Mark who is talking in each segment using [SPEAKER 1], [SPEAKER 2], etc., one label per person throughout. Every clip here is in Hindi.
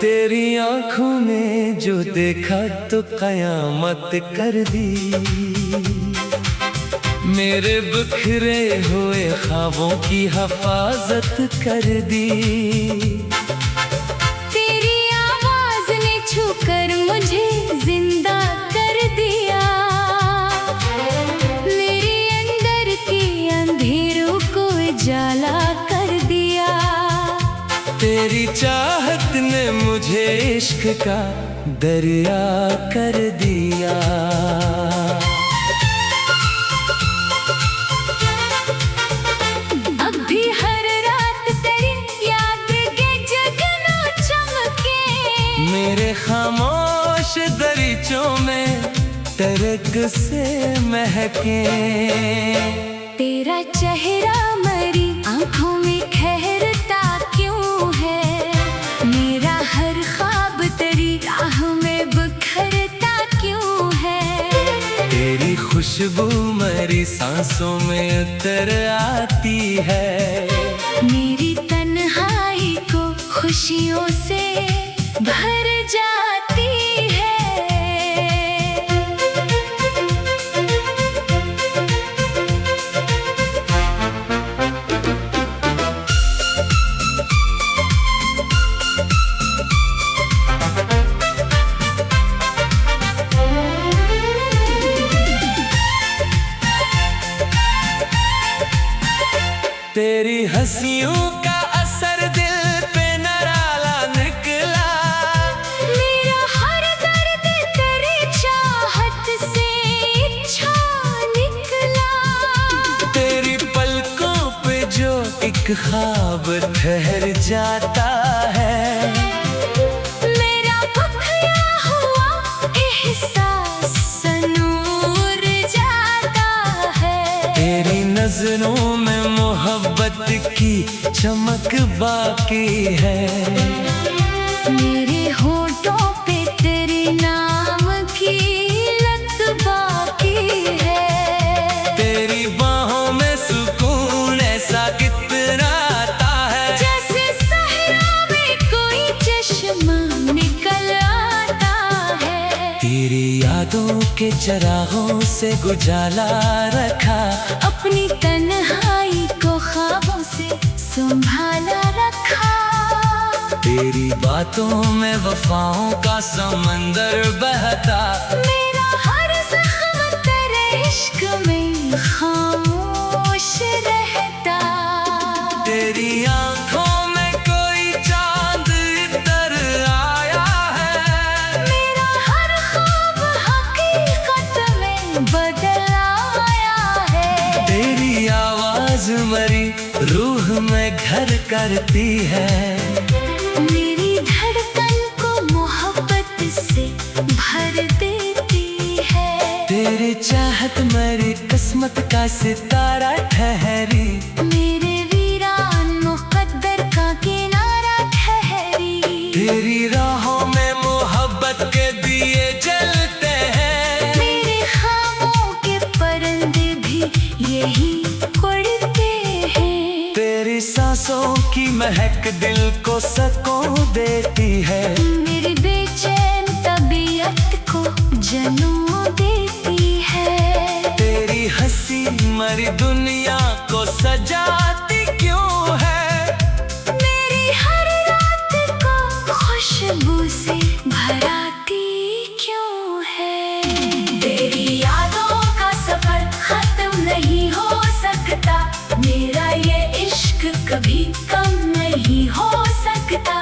[SPEAKER 1] तेरी आंखों में जो देखा तो कयामत कर दी। मेरे बिखरे हुए ख्वाबों की हिफाजत कर दी।
[SPEAKER 2] तेरी आवाज ने छूकर मुझे जिंदा कर दिया। मेरे अंदर के अंधेरों को उजाला कर दिया।
[SPEAKER 1] तेरी चाहत ने मुझे इश्क का दरिया कर दिया।
[SPEAKER 2] अब भी हर रात तेरी याद के जगना चमके।
[SPEAKER 1] मेरे खामोश दरीचों में तरक से महके।
[SPEAKER 2] तेरा चेहरा मरी आंखों में ठहरता क्यों है। मेरा हर ख्वाब तेरी राह में बिखरता क्यों है।
[SPEAKER 1] तेरी खुशबू मेरी सांसों में उतर आती है।
[SPEAKER 2] मेरी तन्हाई को खुशियों से भर जाती है।
[SPEAKER 1] तेरी हंसियों का असर दिल पे नराला निकला।
[SPEAKER 2] मेरा हर दर्द तेरी चाहत से अच्छा निकला।
[SPEAKER 1] तेरी पलकों पे जो एक ख्वाब ठहर जाता है।
[SPEAKER 2] मेरा बखया हुआ एहसास नूर जाता है।
[SPEAKER 1] तेरी नजरों में मोहब्बत की चमक बाकी है।
[SPEAKER 2] मेरे होठों पे तेरे नाम की लत बाकी है।
[SPEAKER 1] तेरी बाहों में सुकून ऐसा कितना आता है।
[SPEAKER 2] जैसे सहरा में कोई चश्मा निकल आता है।
[SPEAKER 1] तेरी यादों के चरागों से उजाला रखा।
[SPEAKER 2] अपनी तन्हाई को ख्वाबों से संभाला रखा।
[SPEAKER 1] तेरी बातों में वफाओं का समंदर बहता।
[SPEAKER 2] मेरा हर जख्म तेरे इश्क में खामोश रहता।
[SPEAKER 1] तेरी आंखों में कोई चांद इधर आया है।
[SPEAKER 2] मेरा हर ख्वाब हकीकत में बदल आया है।
[SPEAKER 1] तेरी आवाज मरी रूह में घर करती है।
[SPEAKER 2] मेरी धड़कन को मोहब्बत से भर देती है।
[SPEAKER 1] तेरी चाहत मेरी किस्मत का सितारा ठहरी।
[SPEAKER 2] मेरे वीरान मुकद्दर का किनारा ठहरी।
[SPEAKER 1] तेरी राहों में मोहब्बत के दिए जलते हैं।
[SPEAKER 2] मेरे ख्वाबों के परिंदे भी यही उड़ते हैं।
[SPEAKER 1] तेरी सांसों की महक दिल को सुकून देती है।
[SPEAKER 2] मेरी बेचैन तबीयत को जनू देती है।
[SPEAKER 1] तेरी हंसी मरी दुनिया को सजाती क्यों है।
[SPEAKER 2] मेरी हर रात को खुशबू से भराती क्यों है। तेरी यादों का सफर खत्म नहीं हो सकता। मेरा ये इश्क कभी कम नहीं हो सकता।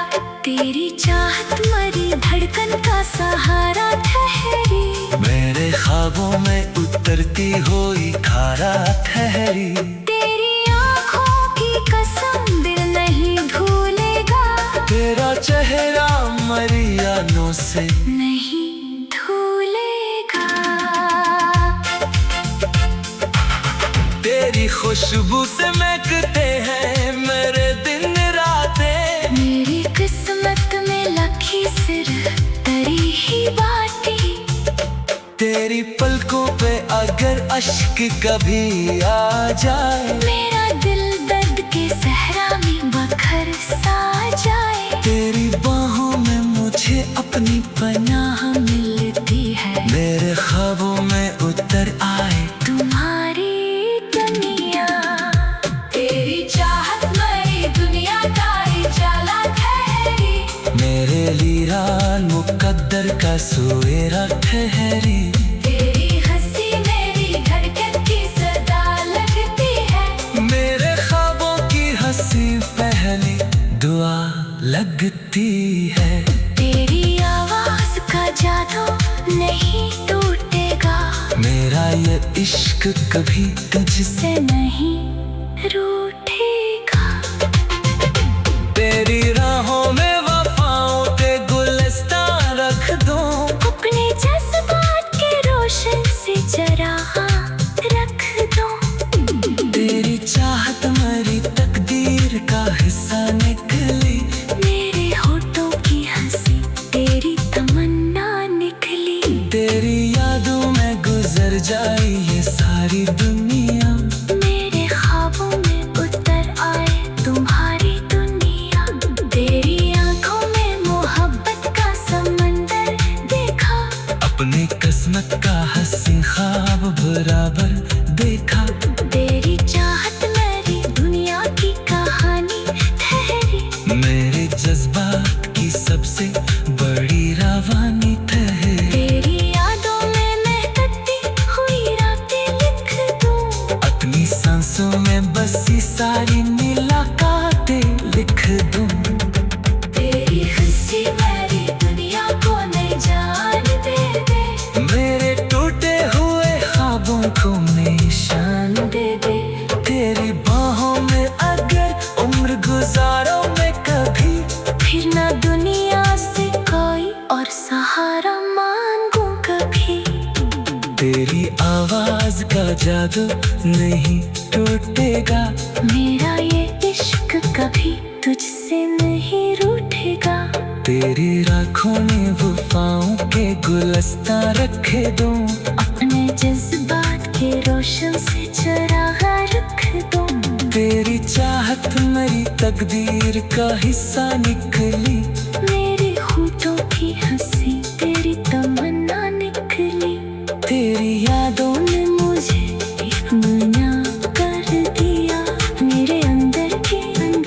[SPEAKER 2] तेरी चाहत मरी धड़कन का सहारा ठहरी।
[SPEAKER 1] मेरे ख्वाबों में उतरती हुई धारा ठहरी।
[SPEAKER 2] तेरी आँखों की कसम दिल नहीं भूलेगा।
[SPEAKER 1] तेरा चेहरा मरी यादों से
[SPEAKER 2] नहीं धूलेगा।
[SPEAKER 1] तेरी खुशबू से महकते हैं मेरे दिन रातें।
[SPEAKER 2] मेरी किस्मत में लखी सिर्फ तेरी ही बातें।
[SPEAKER 1] तेरी पलकों पे अगर अश्क कभी आ जाए।
[SPEAKER 2] मेरा दिल दर्द के सहरा में बखर सा जाए।
[SPEAKER 1] तेरी बाहों में समंदर का सवेरा ठहरी।
[SPEAKER 2] तेरी हंसी मेरी धड़कन की सदा लगती है।
[SPEAKER 1] मेरे ख्वाबों की हंसी पहली दुआ लगती है।
[SPEAKER 2] तेरी आवाज का जादू नहीं टूटेगा।
[SPEAKER 1] मेरा ये इश्क कभी तुझसे
[SPEAKER 2] से नहीं रूठेगा।
[SPEAKER 1] तेरी राहों में वफाओं के गुलस्तां रख दूं।
[SPEAKER 2] अपने जज्बात के रोशन से जरा रख दो।
[SPEAKER 1] तेरी चाहत मेरी तकदीर का हिस्सा निकली।
[SPEAKER 2] मेरे होठों की हंसी तेरी तमन्ना निकली।
[SPEAKER 1] तेरी यादों में गुजर जाए ये सारी दुनिया।
[SPEAKER 2] मेरे ख्वाबों में उतर आए तुम्हारी दुनिया। तेरी आंखों में मोहब्बत का समंदर देखा।
[SPEAKER 1] अपनी किस्मत का हंसी ख्वाब बराबर देखा।
[SPEAKER 2] तेरी चाहत मेरी दुनिया की कहानी ठहरी।
[SPEAKER 1] मेरे जज्बात की सबसे बड़ी रवानी ठहरी।
[SPEAKER 2] तेरी यादों में महकती हुई रातें लिख दूं।
[SPEAKER 1] अपनी सांसों में बसी सारी मुलाकातें लिख दूं।
[SPEAKER 2] तेरी हंसी मेरी दुनिया को नई जान दे दे।
[SPEAKER 1] मेरे टूटे हुए ख्वाबों को निशान
[SPEAKER 2] दे दे।
[SPEAKER 1] तेरी बाहों में अगर उम्र गुजारो मैं कभी।
[SPEAKER 2] फिर ना दुनिया से कोई और सहारा मांगू कभी।
[SPEAKER 1] तेरी आवाज का जादू नहीं टूटेगा।
[SPEAKER 2] मेरा ये इश्क कभी तुझसे नहीं रूठेगा।
[SPEAKER 1] तेरी राखों में वफाओं के गुलस्तां रखे दूं।
[SPEAKER 2] अपने जज्बात के रोशन से चराग रख दो।
[SPEAKER 1] तेरी चाहत मेरी तकदीर का हिस्सा निकली।
[SPEAKER 2] मेरे होठों की हंसी तेरी तमन्ना निकली।
[SPEAKER 1] तेरी यादों
[SPEAKER 2] ने मुझे एक नया कर दिया। मेरे अंदर के अंदर।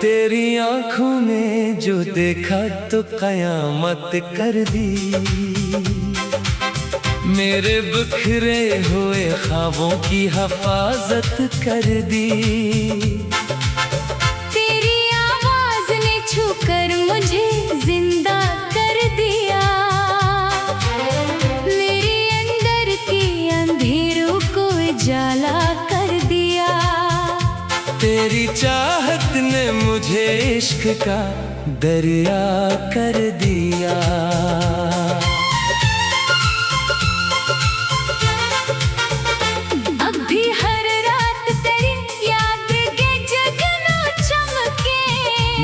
[SPEAKER 1] तेरी आंखों में जो देखा तो कयामत कर दी। मेरे बिखरे हुए ख्वाबों की हिफाजत कर दी।
[SPEAKER 2] तेरी आवाज ने छूकर मुझे जिंदा कर दिया। मेरे अंदर के अंधेरों को उजाला कर दिया।
[SPEAKER 1] तेरी चाहत ने मुझे इश्क का दरिया कर दिया।
[SPEAKER 2] अब भी हर रात तेरी याद के जगना चमके।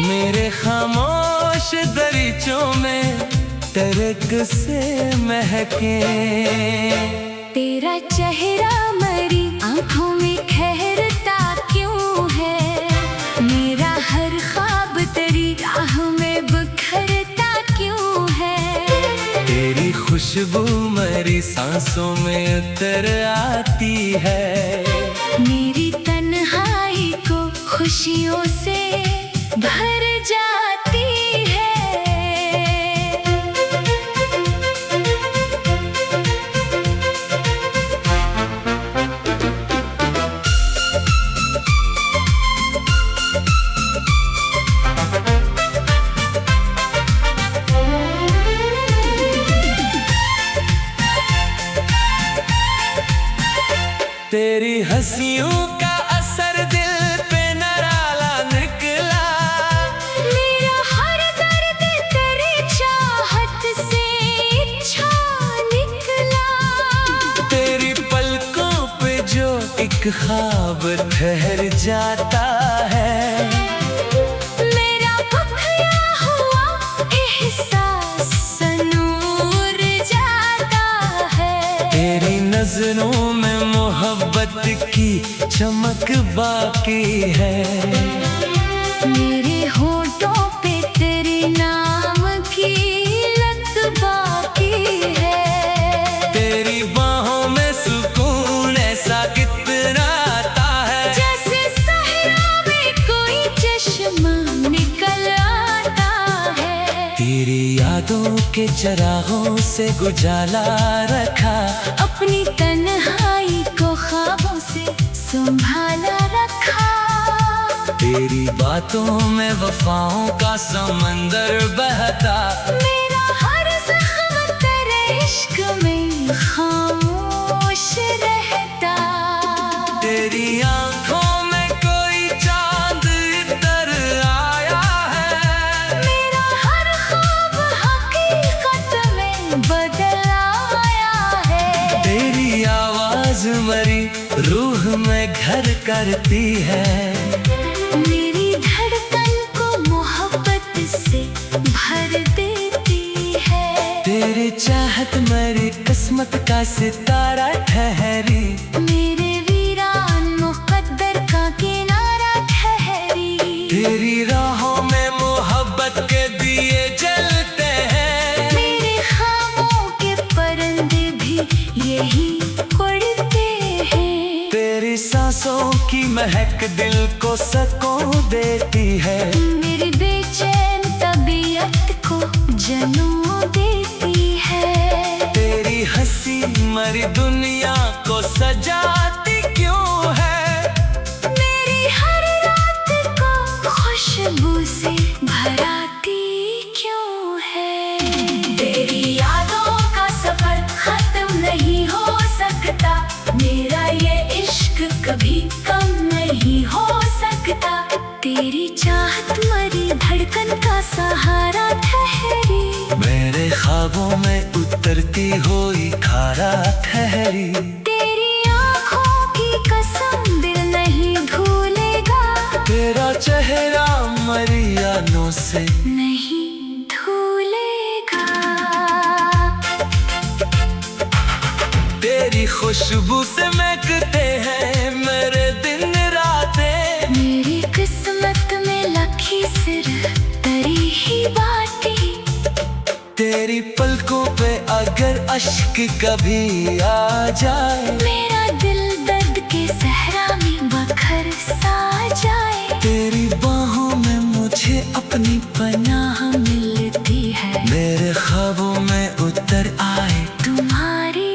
[SPEAKER 1] मेरे खामोश दरीचों में तरक से महके।
[SPEAKER 2] तेरा चेहरा मेरी आंखों में ठहरता क्यों है। मेरा हर ख्वाब तेरी राह में बिखरता क्यों है।
[SPEAKER 1] तेरी खुशबू मेरी सांसों में उतर आती है।
[SPEAKER 2] मेरी तन्हाई को खुशियों से भर जाती है।
[SPEAKER 1] तेरी हंसियों का असर दिल पे नराला निकला।
[SPEAKER 2] मेरा हर दर्द तेरी चाहत से अच्छा निकला।
[SPEAKER 1] तेरी पलकों पे जो एक ख्वाब ठहर जाता है।
[SPEAKER 2] मेरा खोया हुआ एहसास सनूर जाता है।
[SPEAKER 1] तेरी नजरों में मोहब्बत की चमक बाकी है।
[SPEAKER 2] मेरे होठों पे तेरी
[SPEAKER 1] के चरागों से उजाला रखा।
[SPEAKER 2] अपनी तन्हाई को ख्वाबों से संभाला रखा।
[SPEAKER 1] तेरी बातों में वफाओं का समंदर बहता।
[SPEAKER 2] मेरा हर ज़ख्म तेरे इश्क में खामोश रहता।
[SPEAKER 1] तेरी आंखों में कोई चांद इतर आया है।
[SPEAKER 2] मेरा हर ख्वाब हकीकत में बदल आया है।
[SPEAKER 1] तेरी आवाज मरी रूह में घर करती है।
[SPEAKER 2] मेरी धड़कन को मोहब्बत से भर देती है।
[SPEAKER 1] तेरी चाहत मेरी किस्मत का सितारा ठहरी।
[SPEAKER 2] मेरे वीरान मुकद्दर का किनारा ठहरी।
[SPEAKER 1] तेरी राहों में मोहब्बत के दिए जलते हैं।
[SPEAKER 2] मेरे ख्वाबों के परिंदे भी यही उड़ते हैं।
[SPEAKER 1] तेरी सांसों की महक दिल को सुकून देती है।
[SPEAKER 2] मेरी बेचैन तबीयत को जनू देती है।
[SPEAKER 1] तेरी हंसी मरी दुनिया को सजाती क्यों है।
[SPEAKER 2] मेरी हर रात को खुशबू से भराती क्यों है। तेरी यादों का सफर खत्म नहीं हो सकता। मेरा ये इश्क कभी कम नहीं हो सकता। तेरी चाहत मरी धड़कन का सहारा ठहरी।
[SPEAKER 1] मेरे ख्वाबों में उतरती हुई धारा ठहरी।
[SPEAKER 2] तेरी आँखों की कसम दिल नहीं भूलेगा।
[SPEAKER 1] तेरा चेहरा मरी यादों से
[SPEAKER 2] नहीं भूलेगा।
[SPEAKER 1] तेरी खुशबू से महकते हैं मेरे दिन रातें।
[SPEAKER 2] मेरी किस्मत में लखी सिर्फ तेरी ही बाटी।
[SPEAKER 1] तेरी पलकों पे अगर अश्क कभी आ जाए।
[SPEAKER 2] मेरा दिल दर्द के सहरा में बखर सा जाए।
[SPEAKER 1] तेरी बाहों में मुझे अपनी पनाह मिलती है। मेरे ख्वाबों में उतर आए
[SPEAKER 2] तुम्हारी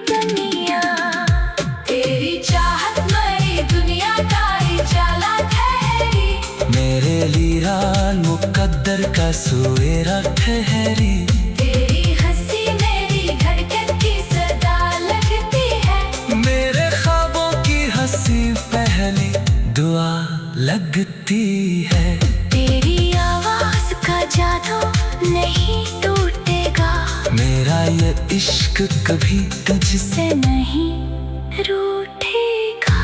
[SPEAKER 2] दुनिया। तेरी चाहत मरी दुनिया का उजाला ठहरी।
[SPEAKER 1] मेरे लीरान मुकद्दर का सुएरा ठहरी।
[SPEAKER 2] तेरी हंसी मेरी धड़कन की सदा लगती है।
[SPEAKER 1] मेरे ख्वाबों की हंसी पहली दुआ लगती है।
[SPEAKER 2] तेरी आवाज का जादू नहीं टूटेगा।
[SPEAKER 1] मेरा ये इश्क कभी तुझसे
[SPEAKER 2] से नहीं रूठेगा।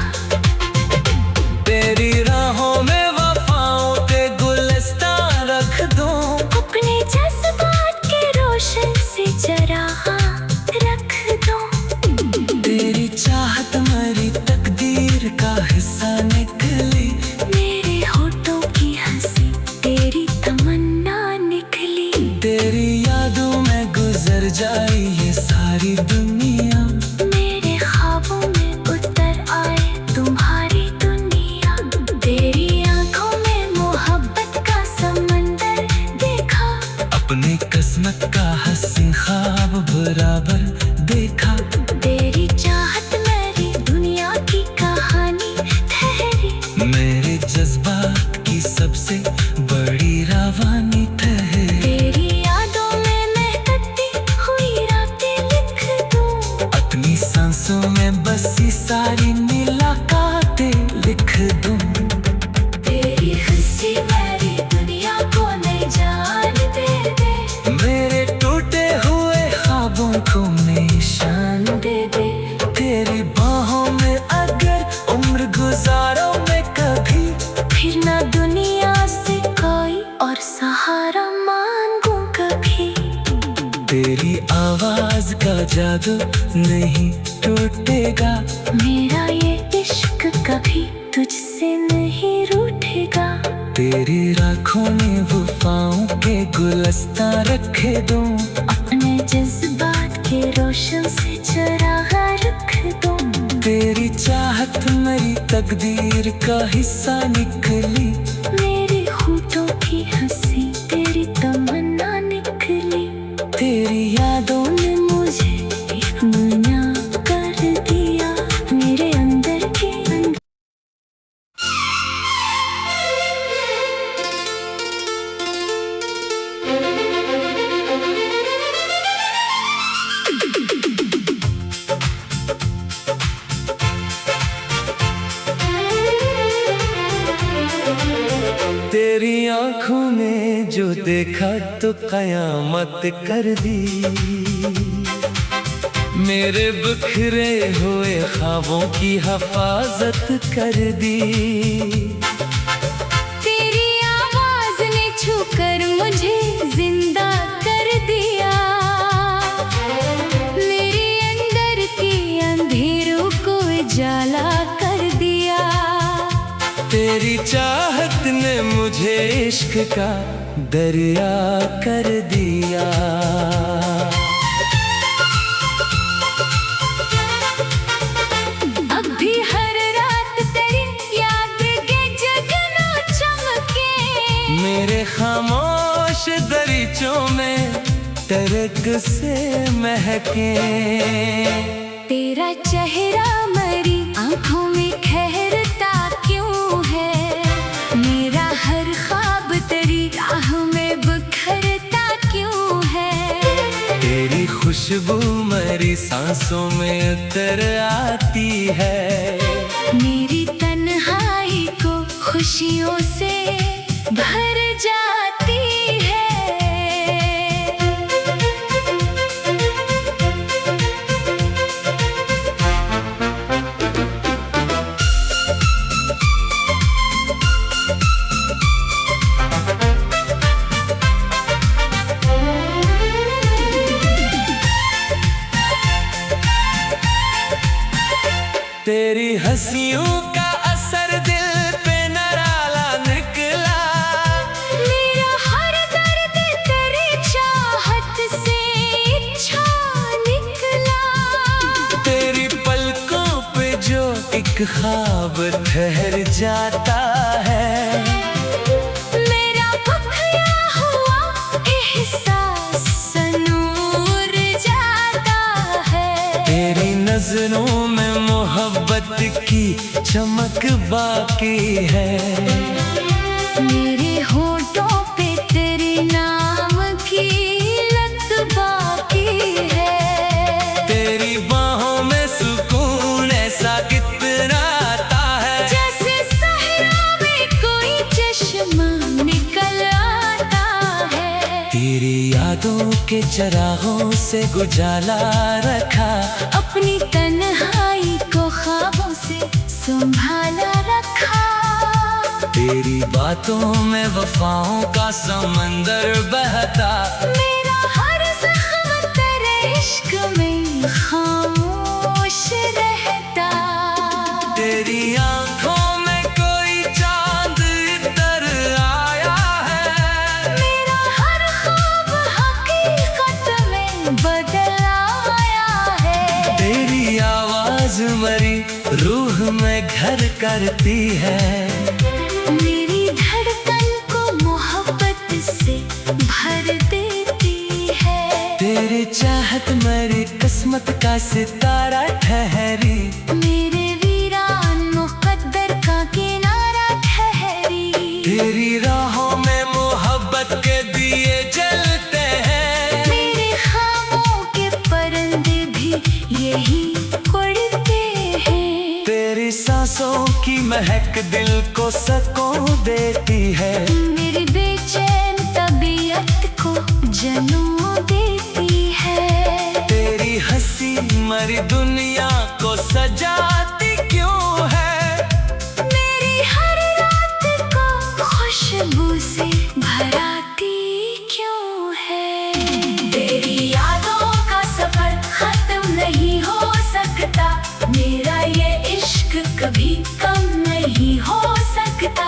[SPEAKER 1] तेरी राहों में वफाओं के गुलस्तान रख दूं।
[SPEAKER 2] अपने जज्बात के रोशन से चरागा रख दो।
[SPEAKER 1] तेरी चाहत मरी तकदीर का हिस्सा निकली।
[SPEAKER 2] मेरे होठों की हंसी तेरी तमन्ना निकली।
[SPEAKER 1] तेरी यादों में गुजर जाए ये सारी दुनिया।
[SPEAKER 2] मेरे ख्वाबों में उतर आए तुम्हारी दुनिया। तेरी आंखों में मोहब्बत का समंदर देखा।
[SPEAKER 1] अपनी किस्मत का हसीन ख्वाब बराबर देखा।
[SPEAKER 2] तेरी चाहत मेरी दुनिया की कहानी ठहरी।
[SPEAKER 1] मेरे जज्बात की सबसे बड़ी रवानी ठहरी।
[SPEAKER 2] तेरी यादों में महकती हुई रातें लिख दूं।
[SPEAKER 1] अपनी सांसों में बसी सारी मुलाकातें लिख दूं।
[SPEAKER 2] तेरी हंसी मेरी दुनिया को नई जान दे दे।
[SPEAKER 1] मेरे टूटे हुए ख्वाबों को निशान
[SPEAKER 2] दे दे।
[SPEAKER 1] तेरी बाहों में अगर उम्र गुजारो मैं कभी।
[SPEAKER 2] फिर ना दुनिया से कोई और सहारा मांगूं कभी।
[SPEAKER 1] तेरी आवाज का जादू नहीं टूटेगा।
[SPEAKER 2] मेरा ये इश्क कभी तुझसे नहीं रूठेगा।
[SPEAKER 1] तेरी राखों में वफाओं के गुलस्तां रखे दूं।
[SPEAKER 2] अपने जज्बात के रोशन से चरागा रख दूं।
[SPEAKER 1] तेरी चाहत मेरी तकदीर का हिस्सा निकली।
[SPEAKER 2] मेरे होठों की हंसी तेरी तमन्ना निकली।
[SPEAKER 1] तेरी आंखों में जो देखा तो कयामत कर दी। मेरे बिखरे हुए ख्वाबों की हिफाजत कर दी।
[SPEAKER 2] तेरी आवाज ने छूकर मुझे जिंदा कर दिया। मेरे अंदर के अंधेरों को उजाला कर दिया।
[SPEAKER 1] तेरी चाहत ने मुझे इश्क का दरिया कर दिया।
[SPEAKER 2] अब भी हर रात तेरी याद के जगना चमके।
[SPEAKER 1] मेरे खामोश दरीचों में तरक से महके।
[SPEAKER 2] तेरा चेहरा मरी आंखों में ठहरता क्यों है। मेरा हर ख्वाब तेरी राह में बिखरता क्यों है।
[SPEAKER 1] तेरी खुशबू मेरी सांसों में उतर आती है।
[SPEAKER 2] मेरी तन्हाई को खुशियों से भर जाती है।
[SPEAKER 1] तेरी हंसियों का असर दिल पे नराला निकला।
[SPEAKER 2] मेरा हर दर्द तेरी चाहत से इच्छा निकला।
[SPEAKER 1] तेरी पलकों पे जो एक ख्वाब ठहर जाता है।
[SPEAKER 2] मेरा खोया हुआ एहसास सनूर जाता है।
[SPEAKER 1] तेरी नजरों में मोहब्बत की चमक बाकी है।
[SPEAKER 2] मेरे होठों पे तेरे नाम की लत बाकी है।
[SPEAKER 1] तेरी बाहों में सुकून ऐसा कितना आता है।
[SPEAKER 2] जैसे सहरा में कोई चश्मा निकल आता है।
[SPEAKER 1] तेरी यादों के चरागों से उजाला रखा।
[SPEAKER 2] अपनी तन्हाई को ख्वाबों से संभाला रखा।
[SPEAKER 1] तेरी बातों में वफाओं का समंदर बहता।
[SPEAKER 2] मेरा हर ज़ख्म तेरे इश्क में खामोश रहता।
[SPEAKER 1] तेरी आंखों में कोई चांद इतर आया है।
[SPEAKER 2] मेरा हर ख्वाब हकीकत में बदल आया है।
[SPEAKER 1] तेरी आवाज मरी रूह में घर करती है।
[SPEAKER 2] मेरी धड़कन को मोहब्बत से भर देती है।
[SPEAKER 1] तेरी चाहत मेरी किस्मत का सितारा ठहरी।
[SPEAKER 2] मेरे वीरान मुकद्दर का किनारा ठहरी।
[SPEAKER 1] तेरी राहों में मोहब्बत के दिए जलते हैं।
[SPEAKER 2] मेरे ख्वाबों के परिंदे भी यही उड़ते हैं।
[SPEAKER 1] तेरी सांसों की महक दिल को सुकून देती है।
[SPEAKER 2] मेरी बेचैन तबीयत को जुनून देती है।
[SPEAKER 1] तेरी हंसी मरी दुनिया को सजाती क्यों है।
[SPEAKER 2] मेरी हर रात को खुशबू से भराती क्यों है। तेरी यादों का सफर खत्म नहीं हो सकता। मेरा ये इश्क कभी कम नहीं हो सकता।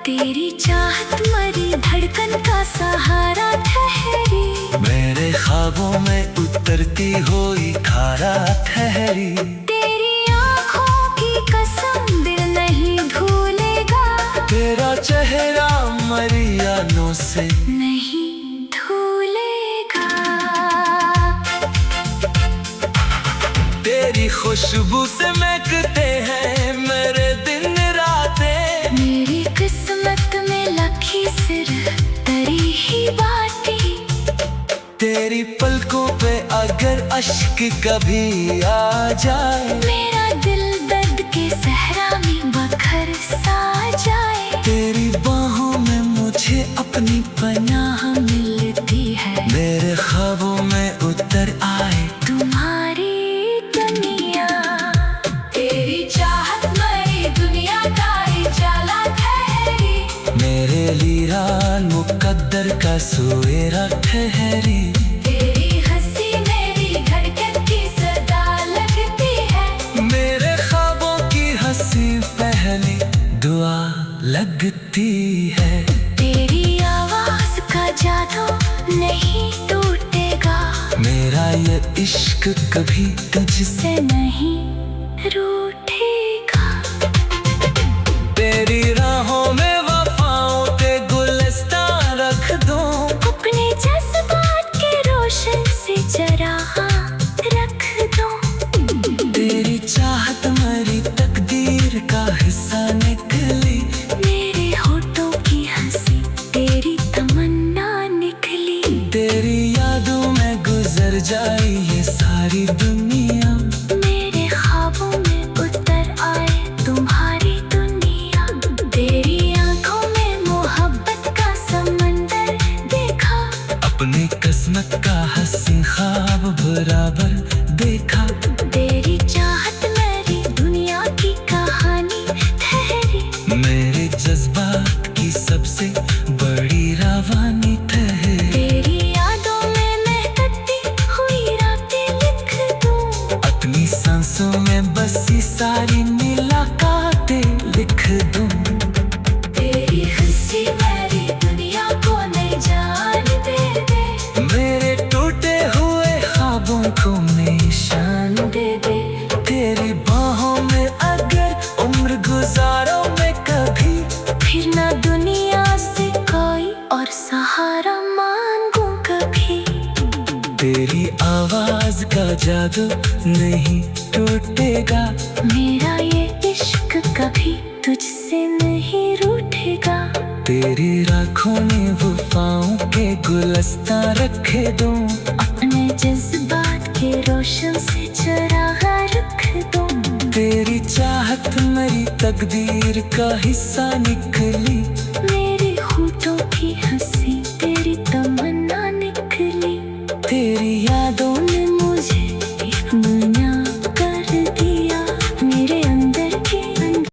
[SPEAKER 2] तेरी चाहत मरी धड़कन का सहारा ठहरी।
[SPEAKER 1] मेरे ख्वाबों में उतरती हुई खारा ठहरी।
[SPEAKER 2] तेरी आँखों की कसम दिल नहीं भूलेगा।
[SPEAKER 1] तेरा चेहरा मरी यादों से
[SPEAKER 2] नहीं धुलेगा।
[SPEAKER 1] तेरी खुशबू से महकते हैं मेरे दिन रातें।
[SPEAKER 2] मेरी किस्मत में लखी सिर्फ तेरी ही बातें।
[SPEAKER 1] तेरी पलकों पे अगर अश्क कभी आ जाए।
[SPEAKER 2] मेरा दिल दर्द के सहरा में बखर सा जाए।
[SPEAKER 1] तेरी बाहों में अपनी पनाह मिलती है। मेरे ख्वाबों में उतर आए
[SPEAKER 2] तुम्हारी दुनिया, तेरी चाहत मरी दुनिया का उजाला ठहरी।
[SPEAKER 1] मेरे लीरान मुकद्दर का सुएरा ठहरी।
[SPEAKER 2] तेरी हंसी मेरी धड़कन की सदा लगती है।
[SPEAKER 1] मेरे ख्वाबों की हंसी पहली दुआ लगती है।
[SPEAKER 2] तेरी आवाज का जादू नहीं टूटेगा।
[SPEAKER 1] मेरा ये इश्क कभी तुझसे
[SPEAKER 2] से नहीं रूठेगा।
[SPEAKER 1] तेरी राहों में वफाओं के गुलस्तान रख दूं।
[SPEAKER 2] अपने जज्बात के रोशन से जरा रख दो।
[SPEAKER 1] तेरी चाहत मरी तकदीर का हिस्सा निकली।
[SPEAKER 2] मेरे होठों की हंसी तेरी तमन्ना निकली।
[SPEAKER 1] तेरी यादों में गुजर जाई ये सारी दुनिया।
[SPEAKER 2] मेरे ख्वाबों में उतर आए तुम्हारी दुनिया। तेरी आंखों में मोहब्बत का समंदर देखा।
[SPEAKER 1] अपनी किस्मत का हंसी ख्वाब बराबर देखा।
[SPEAKER 2] तेरी चाहत मेरी दुनिया की कहानी ठहरी।
[SPEAKER 1] मेरे जज्बात की सबसे बड़ी रवानी ठहरी।
[SPEAKER 2] तेरी यादों में महकती हुई रातें लिख दूं।
[SPEAKER 1] अपनी सांसों में बसी सारी मुलाकातें लिख दूं।
[SPEAKER 2] तेरी हंसी मेरी दुनिया को नई जान दे दे।
[SPEAKER 1] मेरे टूटे हुए ख्वाबों को निशान
[SPEAKER 2] दे दे।
[SPEAKER 1] तेरी बाहों में अगर उम्र गुजारो मैं कभी।
[SPEAKER 2] फिर ना दुनिया से कोई और सहारा मांगू कभी।
[SPEAKER 1] तेरी आवाज का जादू नहीं टूटेगा।
[SPEAKER 2] मेरा ये इश्क कभी तुझसे नहीं रूठेगा।
[SPEAKER 1] तेरी राखों में वफाओं के गुलस्तान रखे दूं।
[SPEAKER 2] अपने जज्बात के रोशन से चराग रख दूं।
[SPEAKER 1] तेरी चाहत मेरी तकदीर का हिस्सा निकली।